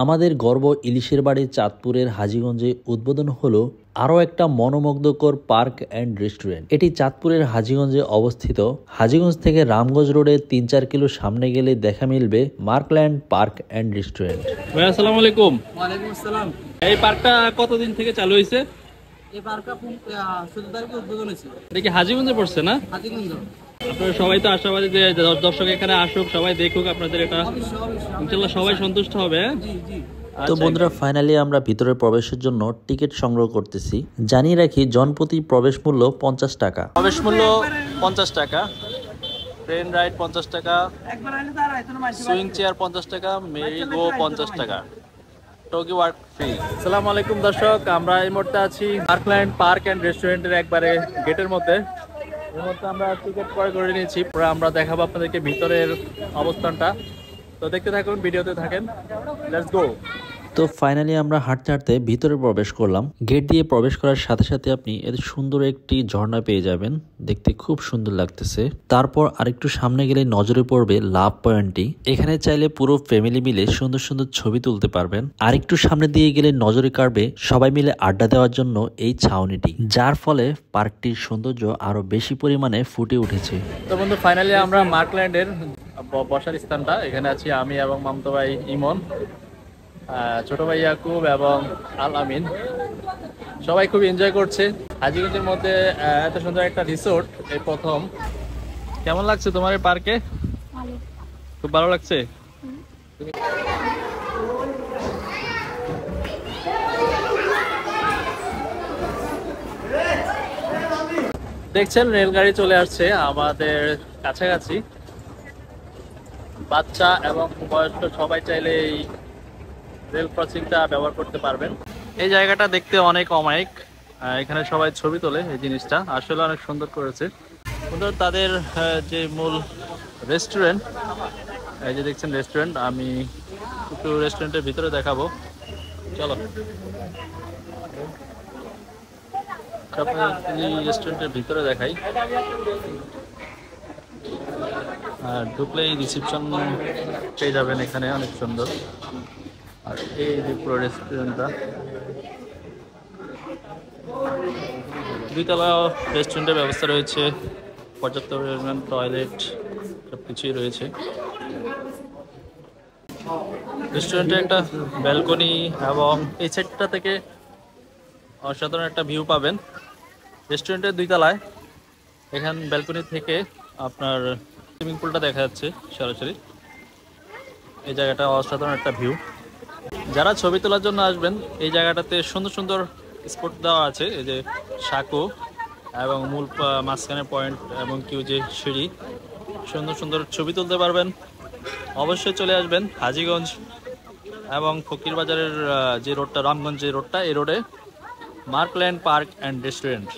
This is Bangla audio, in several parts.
আমাদের গর্ব ইলিশের বাড়ি চাঁদপুরের হাজীগঞ্জে উদ্বোধন হলো আরও একটা মনোমুগ্ধকর পার্ক অ্যান্ড রেস্টুরেন্ট। এটি চাঁদপুরের হাজীগঞ্জে অবস্থিত। হাজীগঞ্জ থেকে রামগঞ্জ রোডে ৩-৪ কিলো সামনে গেলে দেখা মিলবে মার্কল্যান্ড পার্ক অ্যান্ড রেস্টুরেন্ট। ভাই আসসালামু আলাইকুম। ওয়ালাইকুম আসসালাম। এই পার্কটা কতদিন থেকে চালু হয়েছে? এই পার্কটা ১৪ তারিখে উদ্বোধন হয়েছে। এটা কি হাজীগঞ্জে পড়ছে না? হাজীগঞ্জ। আপনারা সবাই তো আশাবাদী যে দর্শক এখানে আসুক, সবাই দেখুক আপনাদের এটা, ইনশাআল্লাহ সবাই সন্তুষ্ট হবে। জি জি। তো বন্ধুরা, ফাইনালি আমরা ভিতরে প্রবেশের জন্য টিকিট সংগ্রহ করতেছি। জানিয়ে রাখি, জনপ্রতি প্রবেশ মূল্য ৫০ টাকা। প্রবেশ মূল্য ৫০ টাকা, ট্রেন রাইড ৫০ টাকা, সুইং চেয়ার ৫০ টাকা, মেরিগো ৫০ টাকা, টগি ওয়ার্ক ফ্রি। আসসালামু আলাইকুম দর্শক, আমরা এই মুহূর্তে আছি মার্কল্যান্ড পার্ক অ্যান্ড রেস্টুরেন্টের একবারে গেটের মধ্যে। এই মুহূর্তে আমরা টিকিট ক্রয় করে নিয়েছি। পরে আমরা দেখাবো আপনাদেরকে ভিতরের অবস্থানটা। তো দেখতে থাকুন, ভিডিওতে থাকেন। Let's go. তো ফাইনালি আমরা হাঁটতে হাঁটতে ভিতরে প্রবেশ করলাম। গেট দিয়ে প্রবেশ করার সাথে সাথে আপনি এত সুন্দর একটি ঝর্ণা পেয়ে যাবেন, দেখতে খুব সুন্দর লাগতেছে। তারপর আরেকটু সামনে গেলে নজরে পড়বে লাভ পয়েন্টটি। এখানে চাইলে পুরো ফ্যামিলি মিলে সুন্দর সুন্দর ছবি তুলতে পারবেন। আরেকটু সামনে দিয়ে গেলে নজরে কাড়বে সবাই মিলে আড্ডা দেওয়ার জন্য এই ছাউনিটি, যার ফলে পার্কটির সৌন্দর্য আরো বেশি পরিমাণে ফুটে উঠেছে। তো বন্ধু, ফাইনালি আমরা মার্কল্যান্ডের বসার স্থানটা, এখানে আছি আমি এবং মামতো ভাই ইমন, ছোট ভাই ইয়াকুব এবং আল আমিন। সবাই খুব এনজয় করছে হাজীগঞ্জের মধ্যে এত সুন্দর একটা রিসোর্ট এই প্রথম। কেমন লাগছে তোমার এই পার্কে? খুব ভালো লাগছে। দেখছেন রেলগাড়ি চলে আসছে আমাদের কাছাকাছি। বাচ্চা এবং বয়স্ক সবাই চাইলে এই রেল ক্রসিংটা ব্যবহার করতে পারবেন। এই জায়গাটা দেখতে অনেক অমায়িক, এখানে সবাই ছবি তোলে। এই জিনিসটা আসলে অনেক সুন্দর করেছে। সুন্দর তাদের যে মূল রেস্টুরেন্ট, এই যে দেখছেন রেস্টুরেন্ট, আমি একটু রেস্টুরেন্টের ভিতরে দেখাবো, চলো। রেস্টুরেন্টের ভিতরে দেখাই। ঢুকলেই রিসেপশন পেয়ে যাবেন, এখানে অনেক সুন্দর। আর এই যে পুরো রেস্টুরেন্টটা, দুইতলা রেস্টুরেন্টের ব্যবস্থা রয়েছে, পর্যাপ্ত পরিমাণ টয়লেট, সব কিছুই রয়েছে। রেস্টুরেন্টে একটা ব্যালকনি এবং এই সাইডটা থেকে অসাধারণ একটা ভিউ পাবেন। রেস্টুরেন্টের 2 তলায়, এখান ব্যালকনি থেকে আপনার সুইমিং পুলটা দেখা যাচ্ছে সরাসরি। এই জায়গাটা অসাধারণ একটা ভিউ। যারা ছবি তোলার জন্য আসবেন, এই জায়গাটাতে সুন্দর সুন্দর স্পট দেওয়া আছে। এই যে সাঁকো এবং মূল মাঝখানে পয়েন্ট এবং কেউ যে সিঁড়ি, সুন্দর সুন্দর ছবি তুলতে পারবেন। অবশ্যই চলে আসবেন হাজীগঞ্জ এবং ফকিরবাজারের যে রোডটা, রামগঞ্জ যে রোডটা, এই রোডে মার্কল্যান্ড পার্ক অ্যান্ড রেস্টুরেন্ট।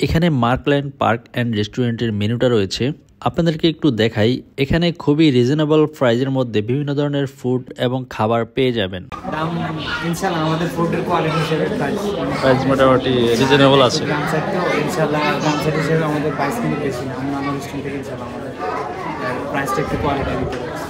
এখানে মার্কল্যান্ড পার্ক অ্যান্ড রেস্টুরেন্টের মেনুটা রয়েছে, আপনাদেরকে একটু দেখাই। এখানে খুবই রিজনেবল প্রাইজের মধ্যে বিভিন্ন ধরনের ফুড এবং খাবার পেয়ে যাবেন। দাম ইনশাআল্লাহ আমাদের ফুডের কোয়ালিটি হিসেবে প্রাইস মোটামুটি রিজনেবল আছে। দাম সেট তো ইনশাআল্লাহ দাম সেট হিসেবে আমাদের প্রাইস কিন্তু বেশি না। অন্য রেস্টুরেন্ট থেকে ইনশাআল্লাহ আমাদের প্রাইসটা একটু কোয়ালিটি দিতে পারছি।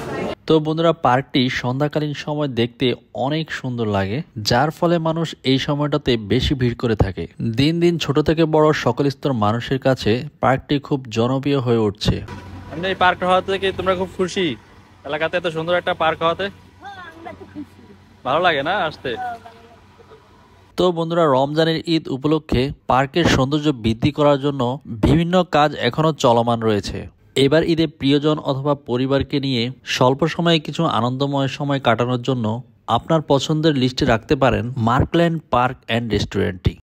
তো বন্ধুরা, পার্কটি সন্ধ্যাকালীন সময় দেখতে অনেক সুন্দর লাগে, যার ফলে মানুষ এই সময়টাতে বেশি ভিড় করে থাকে। দিন দিন ছোট থেকে বড় সকল স্তর মানুষের কাছে পার্কটি খুব জনপ্রিয় হয়ে উঠছে। এমনি এই পার্ক হওয়া থেকে তোমরা খুব খুশি? এলাকাতে এত সুন্দর একটা পার্ক হওয়াতে ভালো লাগে না আসতে? তো বন্ধুরা, রমজানের ঈদ উপলক্ষে পার্কের সৌন্দর্য বৃদ্ধি করার জন্য বিভিন্ন কাজ এখনো চলমান রয়েছে। এবার ঈদে প্রিয়জন অথবা পরিবারকে নিয়ে স্বল্প সময়ে কিছু আনন্দময় সময় কাটানোর জন্য আপনার পছন্দের লিস্টে রাখতে পারেন মার্কল্যান্ড পার্ক অ্যান্ড রেস্টুরেন্টটি।